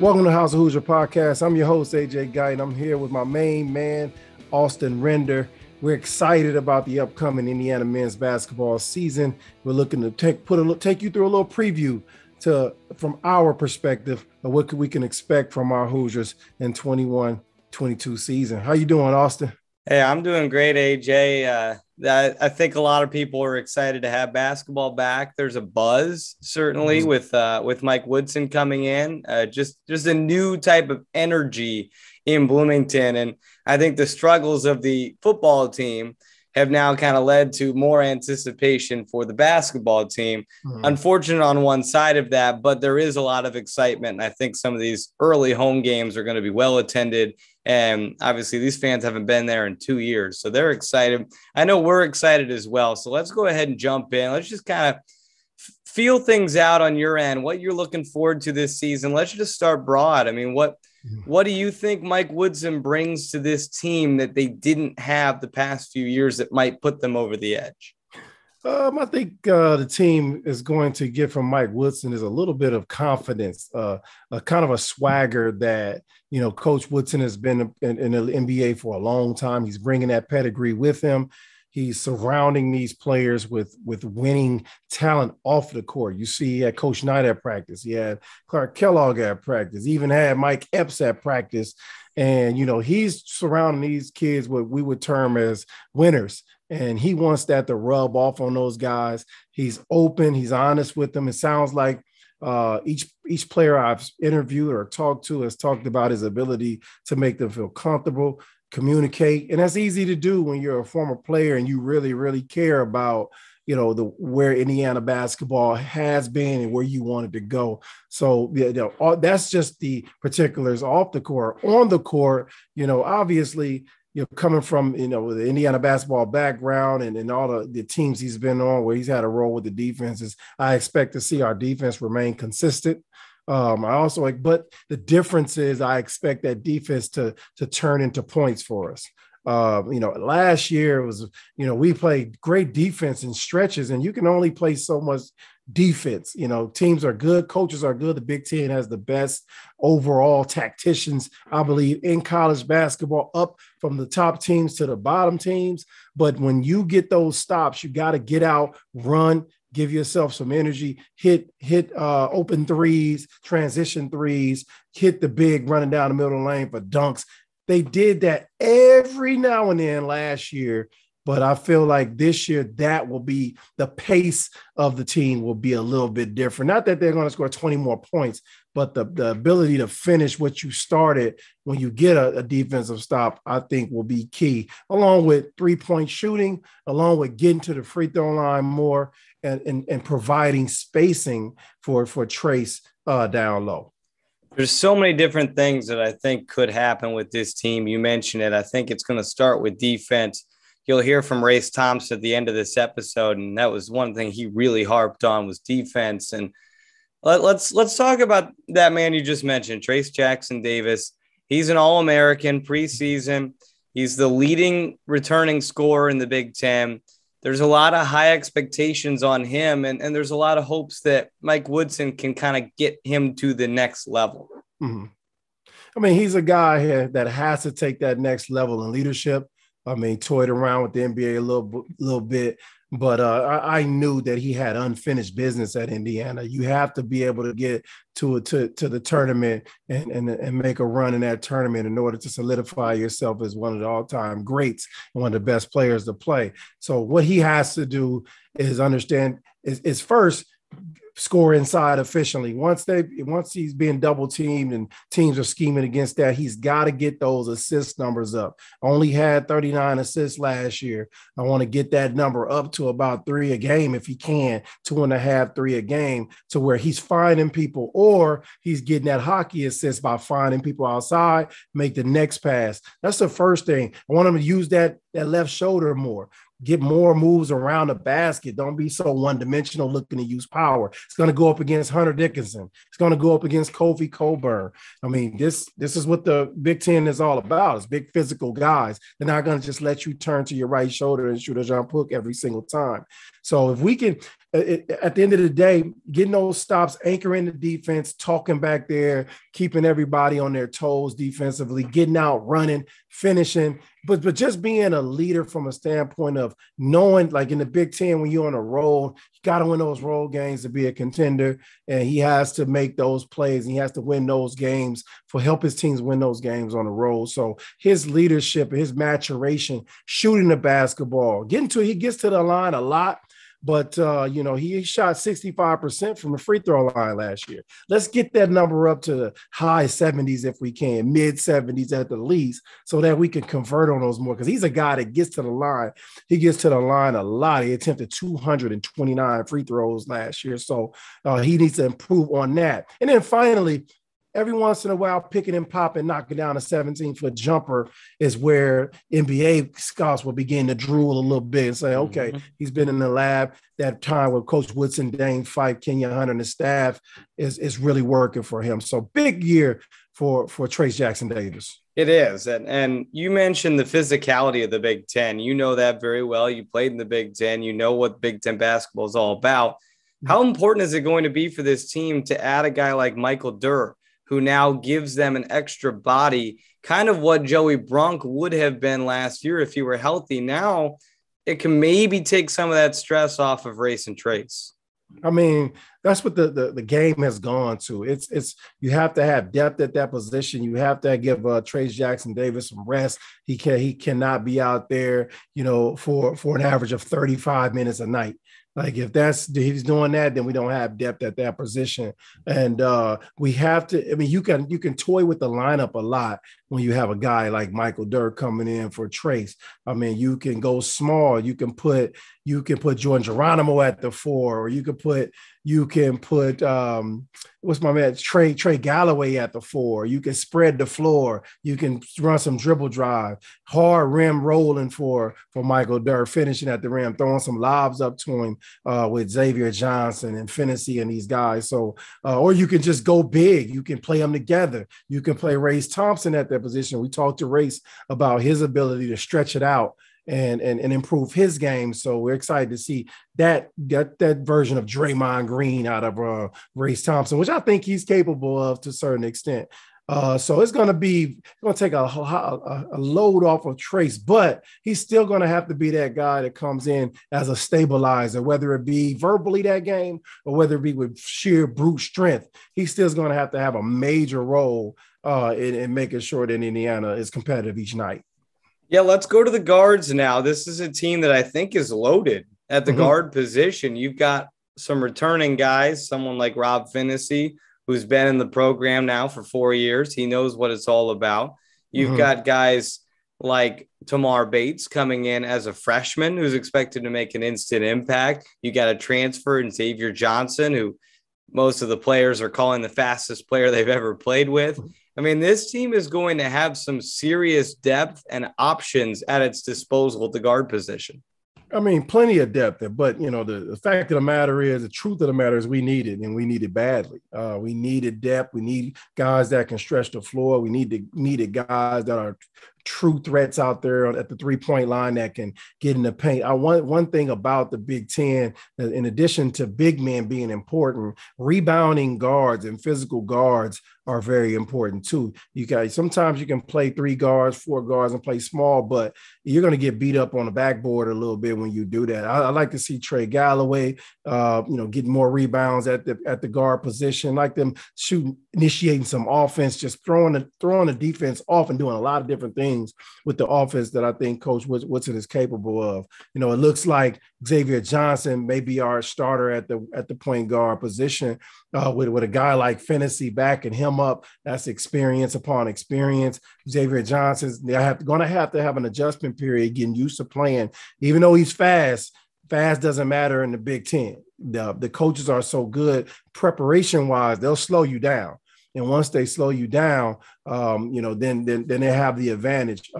Welcome to House of Hoosier podcast. I'm your host, AJ Guyton. I'm here with my main man, Austin Render. We're excited about the upcoming Indiana men's basketball season. We're looking to take you through a little preview from our perspective of what we can expect from our Hoosiers in 21-22 season. How you doing, Austin? Hey, I'm doing great, AJ. I think a lot of people are excited to have basketball back. There's a buzz, certainly, with Mike Woodson coming in. Just a new type of energy in Bloomington. And I think the struggles of the football team have now kind of led to more anticipation for the basketball team. Unfortunate on one side of that, but there is a lot of excitement. And I think some of these early home games are going to be well attended. And obviously these fans haven't been there in 2 years, so they're excited. I know we're excited as well. So let's go ahead and jump in. Let's just kind of feel things out on your end, what you're looking forward to this season. Let's just start broad. I mean, what do you think Mike Woodson brings to this team that they didn't have the past few years that might put them over the edge? I think the team is going to get from Mike Woodson is a little bit of confidence, a kind of a swagger that, you know, Coach Woodson has been in the NBA for a long time. He's bringing that pedigree with him. He's surrounding these players with winning talent off the court. You see, he had Coach Knight at practice. He had Clark Kellogg at practice. He even had Mike Epps at practice. And, you know, he's surrounding these kids what we would term as winners. And he wants that to rub off on those guys. He's open. He's honest with them. It sounds like each player I've interviewed or talked to has talked about his ability to make them feel comfortable, communicate. And that's easy to do when you're a former player and you really, really care about, you know, where Indiana basketball has been and where you wanted to go. So, you know, that's just the particulars off the court. On the court, you know, obviously, you know, coming from, you know, the Indiana basketball background and all the teams he's been on where he's had a role with the defenses, I expect to see our defense remain consistent. But the difference is I expect that defense to turn into points for us. You know, last year was, you know, we played great defense in stretches and you can only play so much defense. You know, teams are good. Coaches are good. The Big Ten has the best overall tacticians, I believe, in college basketball, up from the top teams to the bottom teams. But when you get those stops, you got to get out, run, give yourself some energy, hit open threes, transition threes, hit the big running down the middle lane for dunks. They did that every now and then last year, but I feel like this year that will be the pace of the team will be a little bit different. Not that they're going to score 20 more points, but the ability to finish what you started when you get a defensive stop, I think will be key, along with three-point shooting, along with getting to the free throw line more and providing spacing for Trayce down low. There's so many different things that I think could happen with this team. You mentioned it. I think it's going to start with defense. You'll hear from Race Thompson at the end of this episode, and that was one thing he really harped on was defense. And let's talk about that man you just mentioned, Trayce Jackson-Davis. He's an All-American preseason. He's the leading returning scorer in the Big Ten. There's a lot of high expectations on him, and there's a lot of hopes that Mike Woodson can kind of get him to the next level. Mm-hmm. I mean, he's a guy that has to take that next level in leadership. I mean, toyed around with the NBA a little bit, but I knew that he had unfinished business at Indiana. You have to be able to get to the tournament and make a run in that tournament in order to solidify yourself as one of the all-time greats and one of the best players to play. So what he has to do is understand is first score inside efficiently. Once he's being double teamed and teams are scheming against that, he's got to get those assist numbers up. Only had 39 assists last year. I want to get that number up to about 3 a game if he can, 2.5, 3 a game, to where he's finding people or he's getting that hockey assist by finding people outside, make the next pass. That's the first thing. I want him to use that left shoulder more. Get more moves around the basket. Don't be so one-dimensional looking to use power. It's going to go up against Hunter Dickinson. It's going to go up against Kofi Coburn. I mean, this is what the Big Ten is all about. It's big physical guys. They're not going to just let you turn to your right shoulder and shoot a jump hook every single time. So if we can at the end of the day, getting those stops, anchoring the defense, talking back there, keeping everybody on their toes defensively, getting out, running, finishing, but just being a leader from a standpoint of knowing, like in the Big Ten, when you're on a roll, you got to win those roll games to be a contender, and he has to make those plays, and he has to win those games for help his teams win those games on the road. So his leadership, his maturation, shooting the basketball, he gets to the line a lot. But, he shot 65% from the free throw line last year. Let's get that number up to the high 70s if we can, mid 70s at the least, so that we can convert on those more. Because he's a guy that gets to the line. He gets to the line a lot. He attempted 229 free throws last year. So he needs to improve on that. And then finally, every once in a while, picking and popping, knocking down a 17-foot jumper is where NBA scouts will begin to drool a little bit and say, okay, he's been in the lab. That time with Coach Woodson, Dane Fife, Kenya Hunter, and the staff is really working for him. So big year for Trayce Jackson-Davis. It is. And you mentioned the physicality of the Big Ten. You know that very well. You played in the Big Ten. You know what Big Ten basketball is all about. How important is it going to be for this team to add a guy like Michael Durr, who now gives them an extra body, kind of what Joey Brunk would have been last year if he were healthy? Now it can maybe take some of that stress off of Race and Trayce. I mean, that's what the game has gone to. It's you have to have depth at that position. You have to give Trayce Jackson-Davis some rest. He cannot be out there, for an average of 35 minutes a night. Like if he's doing that, then we don't have depth at that position. And we have to, you can toy with the lineup a lot when you have a guy like Michael Durr coming in for Trayce. You can go small. You can put Jordan Geronimo at the 4, or you can put what's my man, Trey Galloway at the 4. You can spread the floor. You can run some dribble drive, hard rim rolling for Michael Durr, finishing at the rim, throwing some lobs up to him with Xavier Johnson and Finney and these guys. So, or you can just go big. You can play them together. You can play Race Thompson at that position. We talked to Race about his ability to stretch it out and improve his game. So we're excited to see that version of Draymond Green out of Race Thompson, which I think he's capable of to a certain extent. So it's going to take a load off of Trayce, but he's still going to have to be that guy that comes in as a stabilizer, whether it be verbally that game or whether it be with sheer brute strength. He still is going to have a major role in making sure that Indiana is competitive each night. Yeah, let's go to the guards now. This is a team that I think is loaded at the guard position. You've got some returning guys, someone like Rob Finney, who's been in the program now for 4 years. He knows what it's all about. You've got guys like Tamar Bates coming in as a freshman who's expected to make an instant impact. You got a transfer in Xavier Johnson, who most of the players are calling the fastest player they've ever played with. This team is going to have some serious depth and options at its disposal at the guard position. Plenty of depth, but the fact of the matter is, the truth of the matter is, we need it, and we need it badly. We needed depth. We need guys that can stretch the floor. We needed guys that are true threats out there at the 3-point line that can get in the paint. One thing about the Big Ten, in addition to big men being important, rebounding guards and physical guards are very important too. Sometimes you can play 3 guards, 4 guards, and play small, but you're going to get beat up on the backboard a little bit when you do that. I like to see Trey Galloway, getting more rebounds at the guard position. Like them initiating some offense, just throwing the defense off and doing a lot of different things with the offense that I think Coach Woodson is capable of. It looks like Xavier Johnson may be our starter at the point guard position with a guy like Finney backing him up. That's experience upon experience. Xavier Johnson's going to have an adjustment period, getting used to playing, even though he's fast. Fast doesn't matter in the Big Ten. The coaches are so good preparation-wise, they'll slow you down. And once they slow you down, then they have the advantage.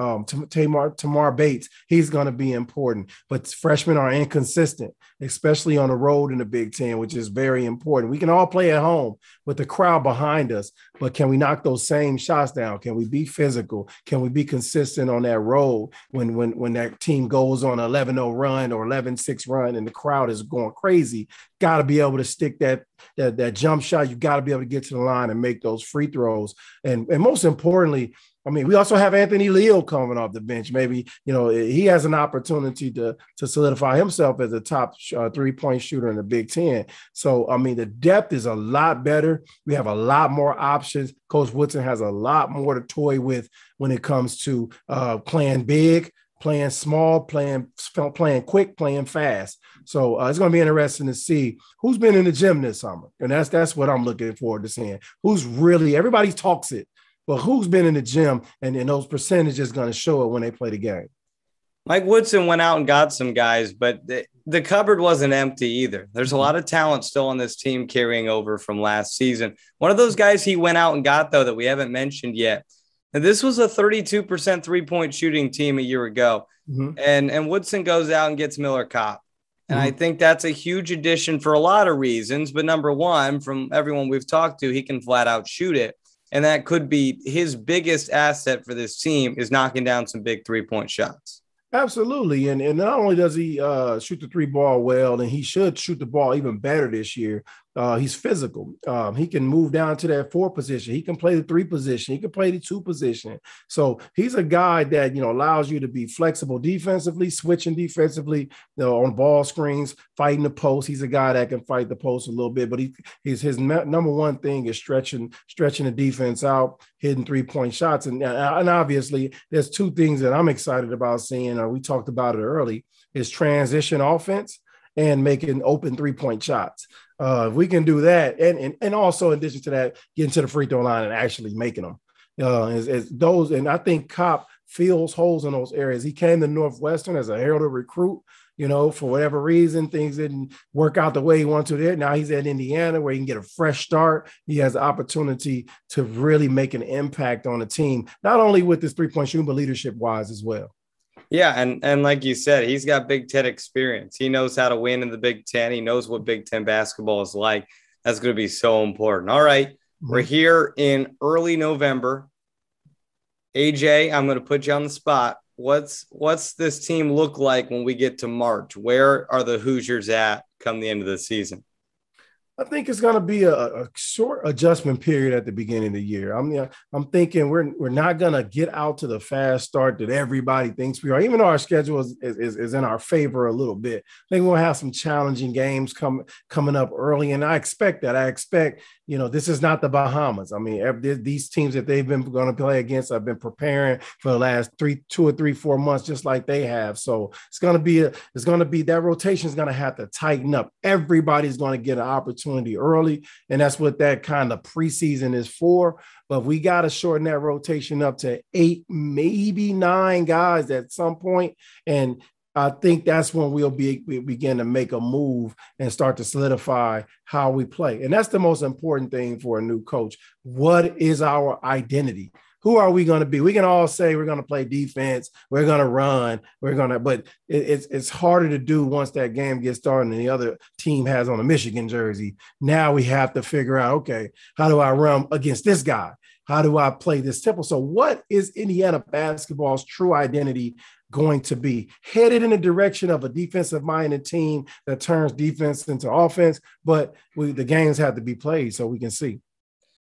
Tamar Bates, he's going to be important. But freshmen are inconsistent, especially on the road in the Big Ten, which is very important. We can all play at home, with the crowd behind us. But can we knock those same shots down? Can we be physical? Can we be consistent on that road when that team goes on an 11-0 run or 11-6 run and the crowd is going crazy? Got to be able to stick that jump shot. You got to be able to get to the line and make those free throws. And most importantly, I mean, we also have Anthony Leo coming off the bench. Maybe, he has an opportunity to solidify himself as a top three-point shooter in the Big Ten. So, I mean, the depth is a lot better. We have a lot more options. Coach Woodson has a lot more to toy with when it comes to playing big, playing small, playing quick, playing fast. So it's going to be interesting to see who's been in the gym this summer. And that's what I'm looking forward to seeing. Who's really – everybody talks it. But who's been in the gym and those percentages going to show it when they play the game? Mike Woodson went out and got some guys, but the cupboard wasn't empty either. There's a lot of talent still on this team carrying over from last season. One of those guys he went out and got, though, that we haven't mentioned yet. And this was a 32% three-point shooting team a year ago. Mm-hmm. And Woodson goes out and gets Miller Kopp. And I think that's a huge addition for a lot of reasons. But number one, from everyone we've talked to, he can flat out shoot it. And that could be his biggest asset for this team is knocking down some big three-point shots. Absolutely. And not only does he shoot the three ball well, and he should shoot the ball even better this year, he's physical. He can move down to that 4 position. He can play the 3 position. He can play the 2 position. So he's a guy that, allows you to be flexible defensively, switching defensively, on ball screens, fighting the post. He's a guy that can fight the post a little bit, but his number one thing is stretching the defense out, hitting 3-point shots. And obviously there's 2 things that I'm excited about seeing. We talked about it early, is transition offense and making open 3-point shots. If we can do that, and also in addition to that, getting to the free throw line and actually making them, as those. And I think Kopp fills holes in those areas. He came to Northwestern as a heralded recruit. For whatever reason, things didn't work out the way he wanted to there. Now he's at Indiana where he can get a fresh start. He has the opportunity to really make an impact on the team, not only with this 3-point shooting, but leadership-wise as well. Yeah, and like you said, he's got Big Ten experience. He knows how to win in the Big Ten. He knows what Big Ten basketball is like. That's going to be so important. All right, we're here in early November. AJ, I'm going to put you on the spot. What's this team look like when we get to March? Where are the Hoosiers at come the end of the season? I think it's going to be a short adjustment period at the beginning of the year. I'm thinking we're not going to get out to the fast start that everybody thinks we are, even though our schedule is in our favor a little bit. I think we'll have some challenging games coming up early, and I expect that. I expect, this is not the Bahamas. I mean, these teams that they've been going to play against, I've been preparing for the last 2 or 3, 4 months, just like they have. So it's going to be that rotation is going to have to tighten up. Everybody's going to get an opportunity early, and that's what that kind of preseason is for. But we got to shorten that rotation up to 8, maybe 9 guys at some point, and I think that's when we begin to make a move and start to solidify how we play. And that's the most important thing for a new coach. What is our identity? Who are we going to be? We can all say we're going to play defense, we're going to run, but it's harder to do once that game gets started and the other team has on a Michigan jersey. Now we have to figure out, okay, how do I run against this guy? How do I play this tempo? So what is Indiana basketball's true identity going to be? Headed in the direction of a defensive-minded team that turns defense into offense, but the games have to be played so we can see.